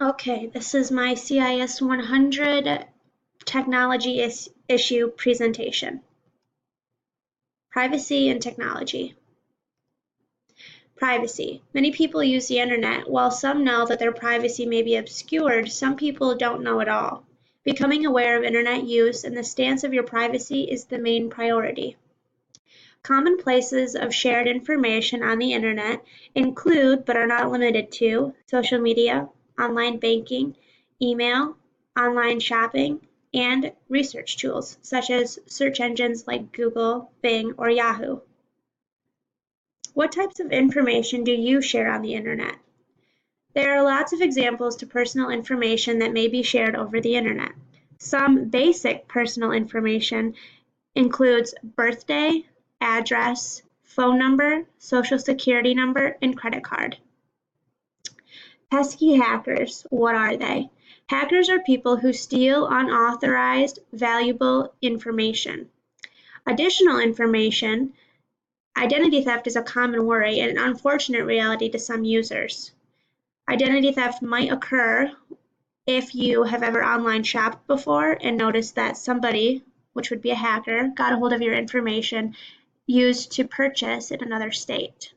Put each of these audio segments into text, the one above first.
Okay, this is my CIS 100 technology issue presentation. Privacy and technology. Privacy. Many people use the internet. While some know that their privacy may be obscured, some people don't know at all. Becoming aware of internet use and the stance of your privacy is the main priority. Common places of shared information on the internet include, but are not limited to, social media, online banking, email, online shopping, and research tools such as search engines like Google, Bing, or Yahoo. What types of information do you share on the internet? There are lots of examples to personal information that may be shared over the internet. Some basic personal information includes birthday, address, phone number, social security number, and credit card. Pesky hackers, what are they? Hackers are people who steal unauthorized, valuable information. Additional information, identity theft is a common worry and an unfortunate reality to some users. Identity theft might occur if you have ever online shopped before and noticed that somebody, which would be a hacker, got a hold of your information used to purchase in another state.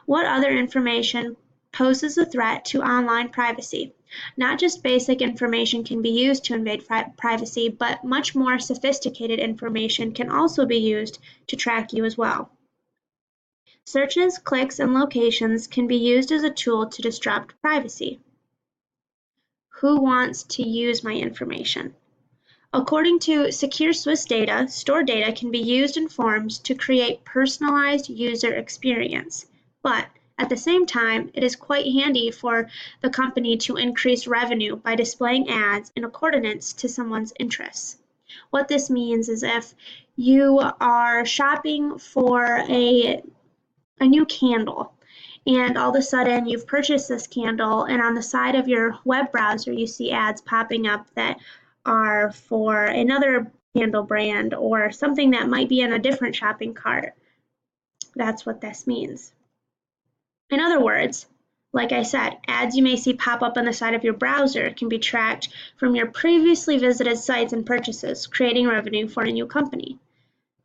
What other information poses a threat to online privacy? Not just basic information can be used to invade privacy, but much more sophisticated information can also be used to track you as well. Searches, clicks, and locations can be used as a tool to disrupt privacy. Who wants to use my information? According to Secure Swiss data, stored data can be used in forms to create personalized user experience. But at the same time, it is quite handy for the company to increase revenue by displaying ads in accordance to someone's interests. What this means is if you are shopping for a new candle, and all of a sudden you've purchased this candle, and on the side of your web browser you see ads popping up that are for another candle brand or something that might be in a different shopping cart. That's what this means. In other words, like I said, ads you may see pop up on the side of your browser can be tracked from your previously visited sites and purchases, creating revenue for a new company.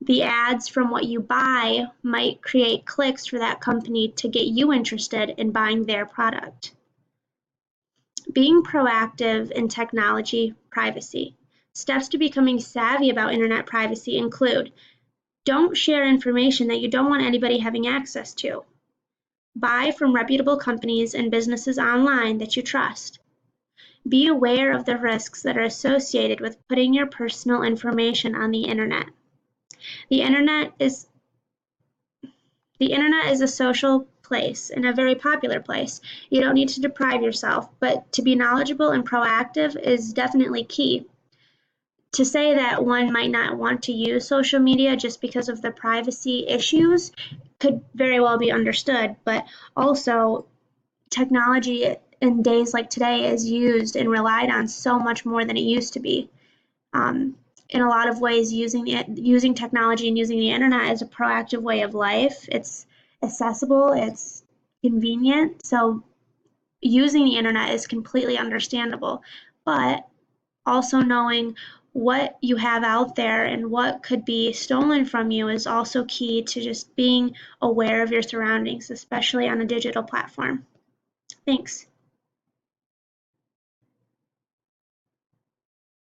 The ads from what you buy might create clicks for that company to get you interested in buying their product. Being proactive in technology privacy. Steps to becoming savvy about internet privacy include: don't share information that you don't want anybody having access to. Buy from reputable companies and businesses online that you trust. Be aware of the risks that are associated with putting your personal information on the internet. The internet is a social place and a very popular place. You don't need to deprive yourself, but to be knowledgeable and proactive is definitely key. To say that one might not want to use social media just because of the privacy issues could very well be understood, but also technology in days like today is used and relied on so much more than it used to be. In a lot of ways, using technology and using the internet is a proactive way of life. It's accessible, it's convenient, so using the internet is completely understandable. But also knowing what you have out there and what could be stolen from you is also key to just being aware of your surroundings, especially on a digital platform. Thanks.